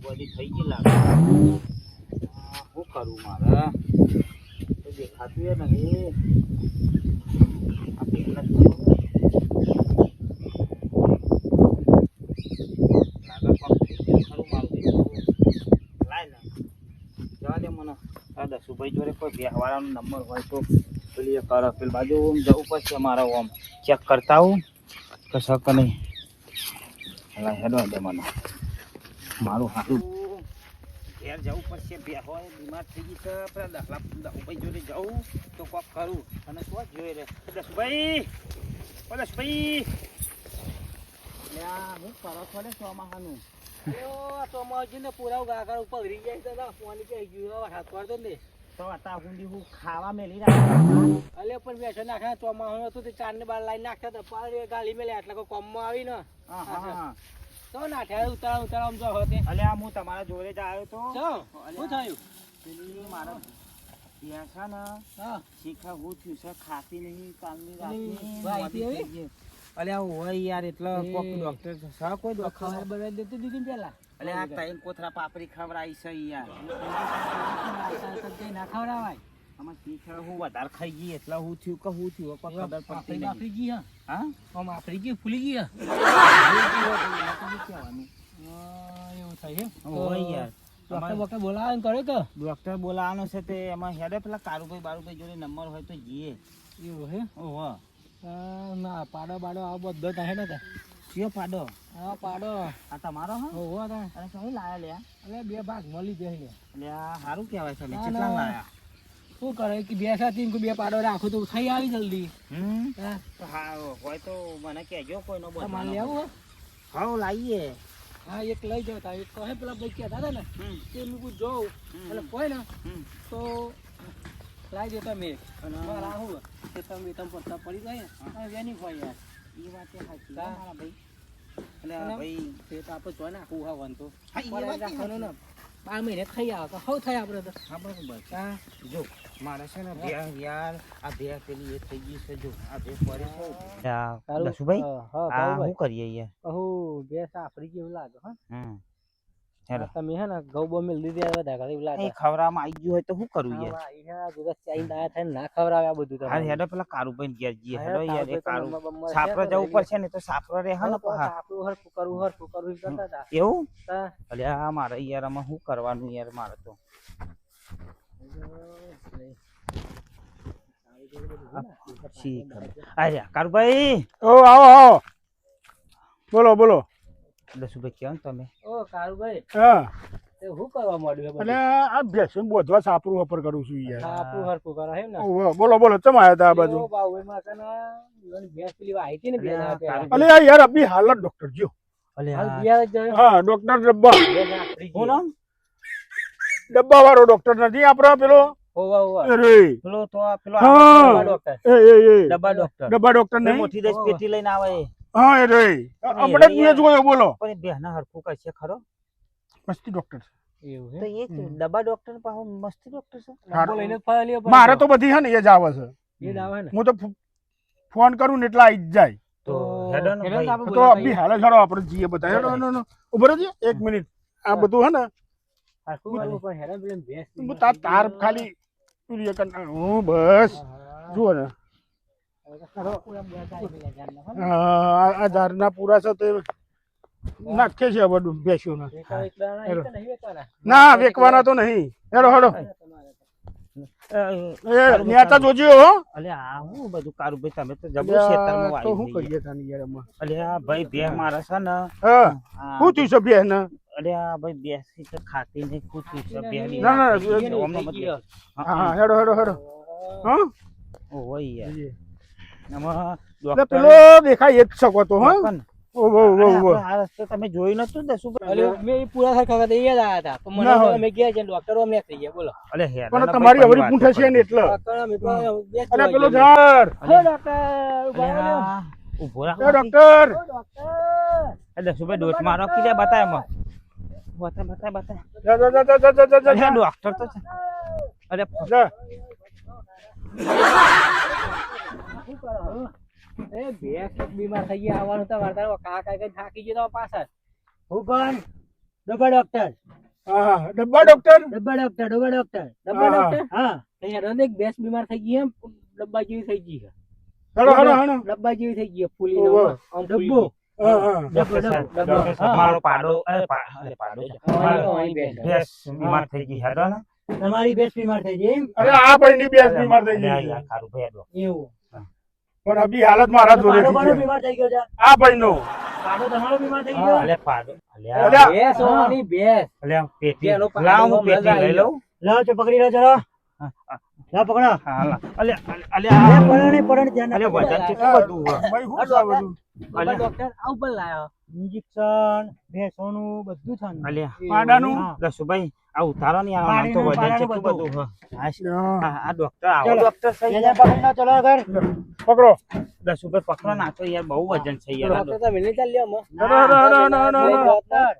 બધી થઈ ગઈ લાગે. શું કરું મારે તો દેખાતું નહીં. આ પેલા દસુભાઈ જોડે કોઈ બેહવાળાનો નંબર હોય તો પેલી કરો પેલી બાજુ જવું પડશે મારે આમ ચેક કરતા આવું કે શક નહીં. હેડો દે મને મારું સારું ઘેર જવું પડશે. બે હોય બીમાર થઈ ગઈ તો પેલા દસુભાઈ જોડે જવું તો કોક કરું અને શું જોઈ રે દસુભાઈ દસુભાઈ હું કરો પડે ચોમાસાનું ચોમાસું પૂરા ગાગર ઉપર ઉરી જાય ફોન કહી ગયું હાથ પડતો ને તો હતા હુંડી હું ખાવા મેલી રાખે અલે પણ બેસો નાખે ચોમાસું હતું તે 4 ને 12 લાઈન નાખતા હતા પાર ગાલી મેલ્યા એટલે કોઈ કોમમાં આવી ને તો નાઠ્યા ઉતારા આમ જો હોતે અલે આ હું તમારા જોડે જ આવ્યો તો શું થયું પેલી મારા પ્યાસા ને શીખા હું થયું છે ખાતી નહીં કાલની રાતની અલે હોય યાર એટલે કોક ડોક્ટર છે કોઈ ખબર બનાવી દેતી દીધી પેલા અલે આ ટાઈમ કોથરા પાપડી ખવરાઈ છે યાર ના ખવરાવાય આમાં શીખા હું વધારે ખાઈ ગઈ એટલે હું થયું કે હું થયું કોઈ ખબર પડતી નહીં. આપરી ગઈ હા આમ આપરી ગઈ ફૂલી ગઈ કહેવાનું એવું થાય હોય યાર. ડોક્ટર બોલાવે કરે કે ડોક્ટર બોલાવાનો છે તે એમાં હેડે પેલા કારુભાઈ જોડે નંબર હોય તો જઈએ એવું હે. ઓહો ના પાડો આ બધો થાય ને કયો પાડો? હા પાડો આ તમારો હા ઓહો અરે કઈ લાયા લે અરે 2 ભાગ મળી જાય એટલે આ સારું કહેવાય છે. કેટલા લાયા? શું કરે કે 2 સાથે 2 પાડો રાખો તો થઈ આવી જલ્દી. હા હોય તો મને કહેજો કોઈનો બોલ માલ લેવું હા લાવીએ. હા એક લઈ જાવ તા એક કહે પેલા ભાઈ કહેતા હતા ને તે હું જોઉં એટલે કોઈ ને તો લાવી દેતા મેં રાહુલ કે તમે પડતા પડી જાય ને વેની હોય યાર એ વાત સાચી મારા ભાઈ. એટલે ભાઈ તે તો આપણે જો નાખવું હા વાંધો રાખવાનું ને 12 મહિને થઈ આવે તો હવ થાય આપણે તો હા બરાબર. હા જો મારે છે ને બે યાર આ બે પેલી એ થઈ ગઈ છે જો આ બે પડી છે દસુભાઈ હા શું કરીએ યાર કહું બે સાફરી જેવું લાગે હા તમે હે ને ઘઉં બો મેલ દીધી વધારે એવું લાગે ખવરામાં આવી ગયું હોય તો શું કરવું યાર દિવસ ચાઈ દાયા થાય ના ખવરાવે આ બધું તો હા હેડો પેલા કારુભાઈ ઘેર જઈએ હેડો યાર એ કારુ સાપરો જવું પડશે ને તો સાપરો રે હા ને સાપરું હરખું કરવું કરતા હતા એવું અલે આ મારે યાર આમાં શું કરવાનું યાર મારે તો અરે કારુભાઈ ઓ આવો બોલો દસુભાઈ કેમ તમે? ઓ કારુભાઈ હા તે હું કરવા માંડ્યો એટલે આ ભેંસું બોધવા સાપરું ઉપર કરું છું યાર. સાપરું હરકું કરે હે ને બોલો ચમ આયા તા આ બાજુ? ઓ બાઉ માં કને ભેંસ પેલી વાઈ હતી ને બે ના અલે યાર અભી હાલત ડોક્ટર જો અલે હા ડોક્ટર ડબ્બા હું નામ ડબ્બા વાળો ડોક્ટર નથી આપણો પેલો પેલો ડોક્ટર ડબ્બા ડોક્ટર નહીં મોટી દસ પેટી લઈને આવે હા એ રે આપણે જ જોયો બોલો પણ બેહના હરખું કરશે ખરો મસ્તી ડોક્ટર એવું હે તો એ ડબ્બા ડોક્ટર પાહો મસ્તી ડોક્ટર છે મારે તો બધી હે ને એ જ આવે છે એ જ આવે ને હું તો ફોન કરું ને એટલે આવી જ જાય તો હેડો ને ભાઈ તો અભી હાલે છોડો આપણે જીએ બધા હેડો નો ઉભો રહેજો 1 મિનિટ આ બધું હે ને હરખું કરવું પણ હેડો પેલે બેસ હું તાર ખાલી પૂરી કર હું બસ જુઓ ને આ ધારના પૂરા છે તે નાખે છે બધું બેસ્યું ના વેકવાના તો નહીં હેડો નેતા જોજો હો અલે આ હું બધું કારુભાઈ તમે તો જબરો ખેતરમાં વાઈ તો હું કરીએ તાની યાર એમાં અલે આ ભાઈ બે મારા છે ને હા હું તું છે બે ને અલે આ ભાઈ બેસી તો ખાતી નહીં કૂતી છે બે ના હા હેડો હા ઓ યાર પેલો દેખાય જ શકો તો હા આ રસ્તે તમે જોઈ નતું દસુ મેં પૂરા થાય ખબર એ જ આયા હતા પણ મને અમે ગયા છે ડોક્ટર અમને થઈ ગયા બોલો અલે હેર પણ તમારી અવરી પૂંઠે છે ને એટલે અરે પેલો ઝાડ હે ડોક્ટર ઉભો રાખ ડોક્ટર એ દસુભાઈ ડોટ મારો કીધે બતાય એમાં બતાય જા ડોક્ટર તો છે અરે જા એ ભેંસ બીમાર થઈ ગયા આવવાનું તો વાર્તા કાકા કઈ થાકી ગયો પાછળ હું કોણ ડબ્બા ડોક્ટર હા ડબ્બા ડોક્ટર ડબ્બા ડોક્ટર હા અહીંયા રોજ એક ભેંસ બીમાર થઈ ગઈ એમ ડબ્બા જેવી થઈ ગઈ છે હડો હડો હડો ડબ્બા જેવી થઈ ગઈ ફૂલી ઓહો. આમ ડબ્બો હા હા ડોક્ટર સાહેબ, ડોક્ટર સાહેબ, મારો પાડો અરે પાડો છે. મારો ભેંસ બીમાર થઈ ગઈ હેડો ને તમારી ભેંસ બીમાર થઈ ગઈ એમ અરે આ ભાઈની બેસ બીમાર થઈ ગઈ અલ્યા છે. યાર, ખારું ભાઈ હેડો. એવું પણ અભી હાલત મારા જોડે પાડો છે બીમાર થઈ ગયો છે આ ભાઈનો પાડો તમારો બીમાર થઈ ગયો અલ્યા પાડો અલ્યા. ભેંસ હોવાની ભેંસ અલ્યા પેટી એનો પાડો લાવ હું મજા પેટી લઈ આવી લઉં લાવ ચો પકડી લો ચલો લાવ પકડો હા લા. અલ્યા પડણ ધ્યાન અલ્યા વજન આ કેટલું બધું હોય. ભાઈ હું છે આ બધું અલ્યા. ડોક્ટર આ ઉપર લાયો ઇન્જેક્શન ભેંસોનું બધું છે અલ્યા પાડાનું દસુભાઈ આ ઉતારો ને યાર આમ તો વજન પાડાનું કેટલું બધું. બધું હોય. હા. આ ડોક્ટર આવો ચલો. ડોક્ટર સહી પકડી ચલો ઘર પકડો દસુભાઈ પકડો ના તો યાર બહુ વજન છે યાર આ ડોક્ટર તો મિલી ચાલ લ્યો હડો હડો હડો હડો હડો હડો. ડોક્ટર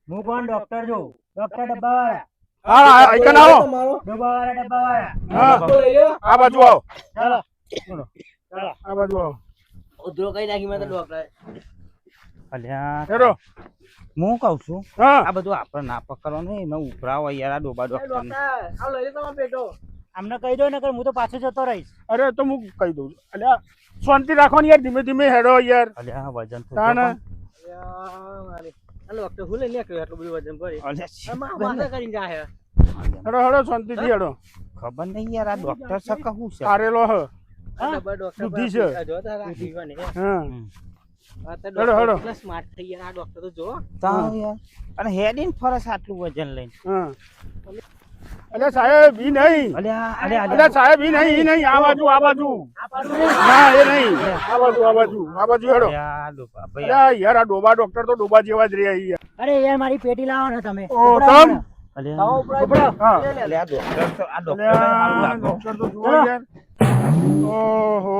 હું કોણ ડોક્ટર છું ડોક્ટર ડબ્બાવાળા હા હા આઈકન આવો ડબ્બાવાળા ડબ્બાવાળા હા આ બાજુ આવો ચાલો આ બાજુ આવો ઉધરો કઈ નાખી મેં તો ડોક્ટર અલ્યા હેડો હું કહું છું હા આ બધું આપણે ના પકડવાનું એમાં ઉપરાવો યાર આ ડોબા ડોક્ટર આ લઈ લો તમારો પેટો અમને કહી દો ને કે હું તો પાછો જતો રહીશ અરે તો હું કહી દઉં અલ્યા શાંતિ રાખવાની યાર ધીમે ધીમે હેડો યાર અલ્યા વજન તો તાને ડોક્ટર હું લઈ નીકળ્યો એટલું બધું વજન ભરી અલ્યા કરીને જાય હેડો હેડો શાંતિથી હેડો ખબર નહીં યાર આ ડોક્ટર છે કે શું છે આરેલો હ ડોક્ટર બુદ્ધિ છે. હા હેડો, હેડો. સ્માર્ટ થઈ ગયા આ ડોક્ટર તો જો તાવ યાર અને હેડીન ફરસ આટલું વજન લઈને હા અલ્યા સાહેબ ઈ નહીં અલ્યા અલ્યા સાહેબ ઈ નહીં આ બાજુ ના એ નહીં આ બાજુ હેડો અલ્યા ડોબા ભાઈ અલ્યા યાર આ ડોબા ડોક્ટર તો ડોબા જેવા જ રહ્યા યાર અરે યાર મારી પેટી લાવો ને તમે ઓ તમ અલ્યા હા અલ્યા ડોક્ટર તો આ ડોક્ટર અલ્યા ડોક્ટર તો જુઓ યાર ઓહો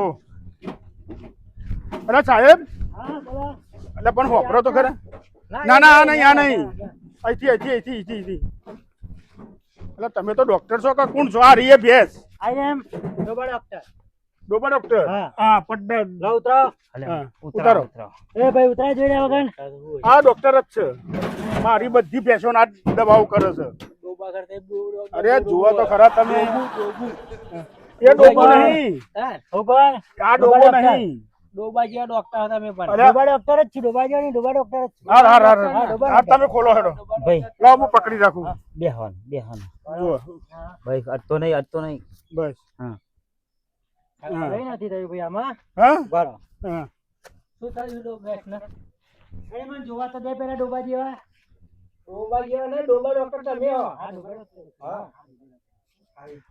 અલ્યા સાહેબ અલ્યા પણ હોપરો તો ખરા ના ના આ નહીં અહીંથી એટલે તમે તો ડોક્ટર છો કે કોણ છો આ રીએ ભેસ આઈ એમ ડોબા ડોક્ટર ડોબા ડોક્ટર હા. હા પટ્ટન લો ઉતરો અલ્યા હા, ઉતારો ઉતારો. એ ભાઈ ઉતરાય જોડે વગર આ ડોક્ટર જ છે મારી બધી ભેંસોના દવાઓ કરે છે ડોબા કરતે અરે જુઓ તો ખરા તમે એ ડોબો નહીં ભગવાન આ ડોબો નહીં ડોબા જેવા ડોક્ટર હતા મેં પણ અરે. ડોબા ડોક્ટર જ છું ડોબા જેવા નહીં ડોબા ડોક્ટર જ છું હા હા હા હા, ડોબા હા તમે ખોલો હેડો ભાઈ લાવ હું પકડી રાખું બેહન જુઓ ભાઈ અટતો નહીં બસ હા હા. કઈ નથી થયું ભાઈ આમાં હા બરો હા શું થયું ડોબા ને અરે મને જોવા તો દે પેલા ડોબા જેવા ને ડોબા ડોક્ટર તમે હો હા ડોબા ડોક્ટર હા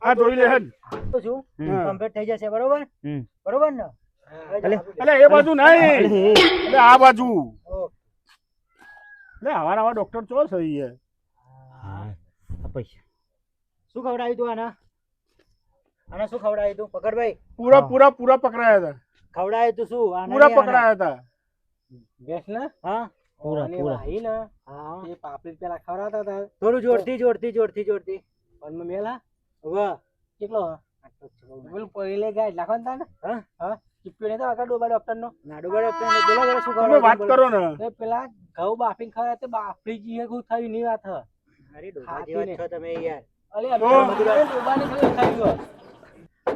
આ જોઈ લે હેડ તો શું હા. કમ્પ્લીટ થઈ જશે બરોબર હમ બરોબર ને એટલે એ બાજુ નહીં એટલે આ બાજુ એટલે આવા ડોક્ટર ચો સહી છે હા આ પૈસા શું ખવડાવ્યું તું આના શું ખવડાવ્યું તું પકડ ભાઈ પૂરા પકડાયા હતા ખવડાવ્યું તું શું આના પૂરા નહીં આના? પકડાયા હતા ભેંસ ને હા પૂરા. હા એ પાપડી પેલા ખવડાવતા હતા થોડું જોરથી પણ મેલા વાહ કેટલો બોલ પહેલે ગાય નાખો ને તાને હા ચીપ્યો ને તો આગળ ડોબા ડોક્ટર નો ના ડોબા ડોક્ટર ને બોલો બોલો શું તમે વાત કરો ને એ પેલા ઘઉં બાફીને ખવડાવે તો બાફડી જી એવું થયું ની વાત હ અરે ડોબા જેવા છો તમે યાર અરે તો? ડોબા ને થયું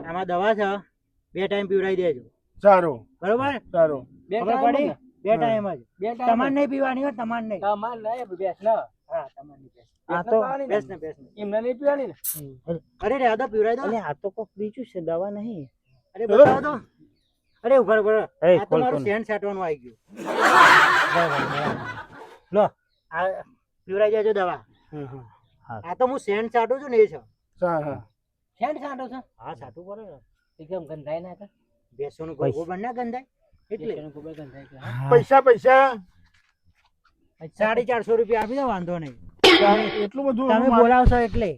આમાં દવા છે 2 ટાઈમ પીવડાવી દેજો સારું બરોબર સારું ખબર પડી 2 ટાઈમ જ તમાર નહીં પીવાની હો તમાર નહીં બેસ ના હા તમાર નહીં બેસ આ તો બેસ ને એમને નહીં પીવાની ને અરે રે આદા પીવડાવી દો અલ્યા આ તો કોક બીજું છે દવા નહીં અરે બતાવો તો અરે ઉભા ઉભા એ આ ખોલ, તમારું ખોલ. સેન્ટ સાટવાનું આવી ગયું લો આ પીવડાવી દેજો દવા હા હા આ તો હું સેન્ટ સાટું છું ને એ છે હા સેન્ટ સાટો છે હા સાટું પડે ને એકદમ ગંધાય ના કે બેસોનું પૈસા. ગોબર ના ગંધાય એટલે ગોબર ગંધાય એટલે પૈસા 450 રૂપિયા આપી દો વાંધો નહીં એટલું બધું તમે બોલાવશો એટલે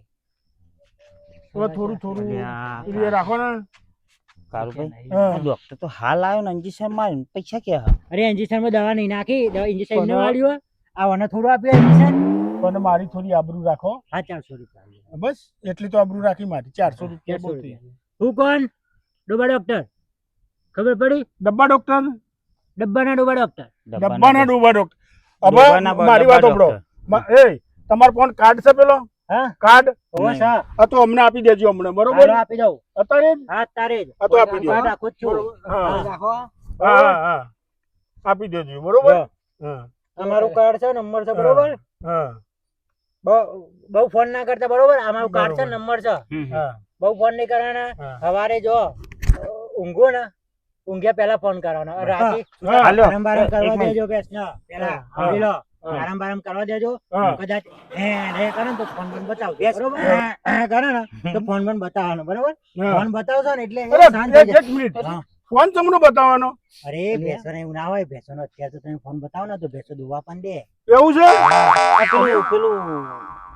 હવે થોડું અલ્યા પેલું એ રાખો ને કારુભાઈ હા. આ ડોક્ટર તો હાલ આવ્યો ને ઇન્જેક્શન માર્યું ને પૈસા કે હા અરે ઇન્જેક્શન માં દવા નહીં નાખી ઇન્જેક્શન પણ- ને વાળ્યું આ વને થોડું આપ્યું ઇન્જેક્શન પણ મારી થોડી આબરૂ રાખો હા 400 રૂપિયા બસ એટલી તો આબરૂ રાખી મારી 400 રૂપિયા બહુ થઈ. હું કોણ ડોબા ડોક્ટર ખબર પડી ડબ્બા ડોક્ટર ડબ્બાના ડોબા ડોક્ટર ડબ્બાના ડોબા ડોક્ટર હવે ડબ્બાના મારી વાત ડબ્બા સાંભળો ડોક્ટર. એ તમારો ફોન કાર્ડ છે પેલો હા કાર્ડ ઓવો સા આ તો અમને આપી દેજો હમણાં બરોબર આપી દઉં અત્યારે જ? હા તારે જ આ તો આપી દો કાર્ડ આખું જ છું હા રાખો હા આપી દેજો બરોબર હા અમારું કાર્ડ છે નંબર છે બરોબર હા બહુ ફોન ના કરતા બરોબર અમારું કાર્ડ છે નંબર છે હા બહુ ફોન નહીં કરવાના હા. સવારે જો ઊંઘો ને ઊંઘ્યા પહેલા ફોન કરવાનો રાતે હા. આરામ બારામ એક કરવા મિનિટ. દેજો બેસના પહેલા હા. સાંભળી લો હા. આરામ બારામ કરવા દેજો હા. કદાચ હે કરે ને તો ફોન બંધ બતાવો બરોબર હે કરે ને તો ફોન બંધ બતાવવાનો બરોબર હા. ફોન બતાવશો ને એટલે અરે, શાંત થઈ એક મિનિટ જાય. હા. ફોન તમને બતાવવાનો અરે ભેંસો એવું ના હોય ભેંસો નો અત્યારે તો તમે ફોન બતાવો ને તો ભેંસો દુવા પણ દે એવું છે પેલું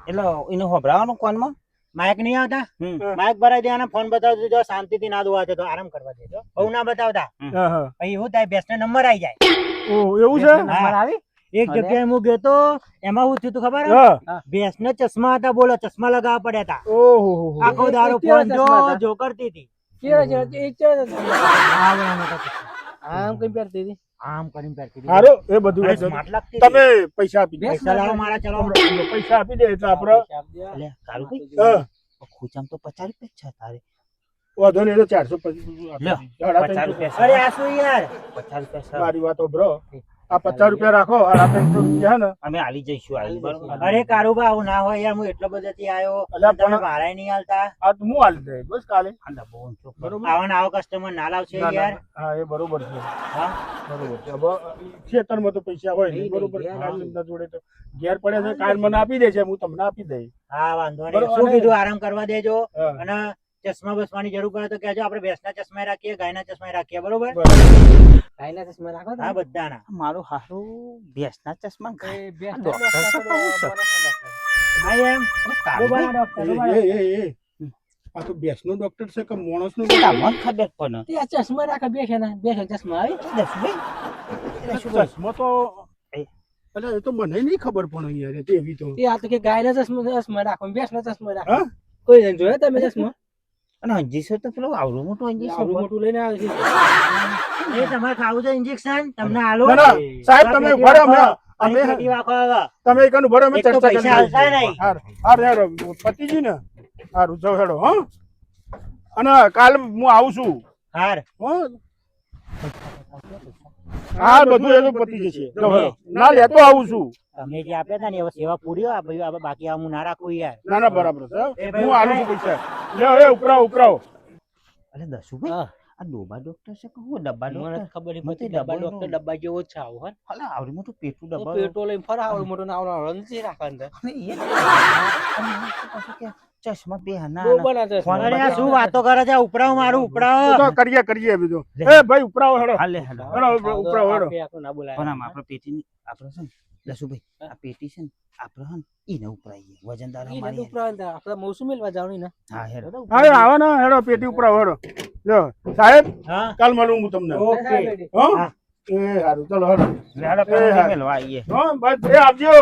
એટલે એને હોભરાવાનું કોનમાં માઇક નહીં આવતા હમ. માઇક ભરાઈ દેવાના ફોન બતાવજો દેજો શાંતિથી ના દુવા તો આરામ કરવા દેજો બહુ ના બતાવતા હા હા પછી એવું થાય ભેંસનો નંબર આવી જાય ઓ એવું છે નંબર આવી એક જગ્યાએ હું ગયો તો એમાં શું થયું તું ખબર હે? હા ભેંસને ચશ્મા હતા બોલો ચશ્મા લગાવવા પડ્યા હતા ઓહો આખો દારો ફોન જો કરતી હતી આમ કરીને પહેરતી હતી સારું એ બધું અરે રહેશે. smart લાગતી હતી. તમે પૈસા આપી દો પૈસા લાવો મારા ચલો પૈસા આપી દે એટલે આપડે એટલે કારું ભાઈ હા ખોચામ તો 50 રૂપિયા જ છે તારે વાંધો નહીં એ તો 450 લ્યો, સાડા 50 300. રૂપિયા અરે આ શું યાર 50 રૂપિયા છે. મારી વાતો બ્રો આ 50 રૂપિયા રાખો અને આ 300 રૂપિયા હે ને અમે આલી જઈશું આલી બરોબર અરે કારુબા આવું ના હોય યાર હું એટલો બધેથી આવ્યો અલ્યા તમે પણ- ભાડાય નહીં આલતા આ તો હું આલી દઈશ બસ કાલે આ ડબ્બો ઊંચો કરો. બરોબર આવા ને આવો કસ્ટમર ના લાવશે ના, ના, યાર હા એ બરોબર છે હા બરોબર છે હવે ખેતરમાં તો પૈસા હોય નહીં બરોબર ઘેર કાલ એમના જોડે તો ઘેર પડે છે કાલ મને આપી દે છે હું તમને આપી દઈશ હા વાંધો નહીં બરોબર શું ને? કીધું આરામ કરવા દેજો હા. અને ચશ્મા બસમાની જરૂર પડે તો કહેજો આપણે ભેંસના ચશ્મા રાખીએ ગાયના ચશ્મા રાખીએ બરોબર બરોબર. ગાયના ચશ્મા રાખો હા બધાના મારું હારું ભેંસના ચશ્મા ખાય. ભેંસના આ ડોક્ટર છે કોણ છે? હા એમ કારું ભાઈ, બોબાના ડોક્ટર એ આ તો ભેંસનો ડોક્ટર છે કે માણસનો તમને ખબર પણ તે આ ચશ્મા રાખે બેસે ચશ્મા આવી ચશ્મા તો અરે એ તો મને નહીં ખબર પણ યાર એ તો એવી તો તે આ તો કે ગાયના ચશ્મા રાખો ભેંસના ચશ્મા રાખો હા કોઈ જણ જોયા તમે ચશ્મા અને અંજીસો તો પેલો આવડું મોટું અંજીસો આવડું મોટું લઈને આવે છે એ તમારે ખાવું છે ઇન્જેક્શન તમને આલો ના ના સાહેબ તમે ઉભા રહો અમે પેટી વાખો હવે તમે એક ઉભા રહો અમે એક તો ચર્ચા કરી પૈસા હાલતા નહીં. હાર હેડો પતિજી ને હારું જાવ હેડો હા અને કાલ હું આવું છું હાર હા હા બધું એ તો પતી જશે જાઓ હેડો. ના લેતો આવું છું તમે જે આપ્યા હતા ને એવા સેવા પૂરી હોય ભાઈ હવે બાકી આ હું ના રાખું યાર ના ના બરાબર છે એ ભાઈ હું આલું છું પૈસા લ્યો એ ઉપરાવો અરે દસુભાઈ આ ડોબા ડોક્ટર છે કે હું ડબ્બા ડોક્ટર ખબર મને તો ડબ્બા ડોક્ટર ડબ્બા જેવો જ છે આવો હા અલા આવડું મોટું પેટું ડબ્બા પેટ્રોલ લઈને ફરા આવડું મોટું ના આવડું નથી રાખવાનું અને એ અને પાછું કે ચશ્મા બે ના બહુ બનાવે છે અરે આ શું વાતો કરે છે ઉપરાવ મારું ઉપરાવ તો કરીએ બીજું એ ભાઈ ઉપરાવો હેડો હાલે હેડો હેડો ઉપરાવો હેડો ના બોલાય પણ આમ આપણે પેટીની આપણે છે ને દસુભાઈ આ પેટી છે ને આપણે હે ને ઈને ઉપરાઈએ વજનદાર ઈ અમારી નથી ઉપરાવ આપણે મોસુમ મેલવા જવાનું ને હા હેડો હા આવો ને હેડો પેટી ઉપરાવો હેડો લ્યો સાહેબ હા કાલ મળું હું તમને ઓકે હા એ સારું ચલો હેડો હેડો પેલો મેલવા આવીએ હા બસ એ આવજો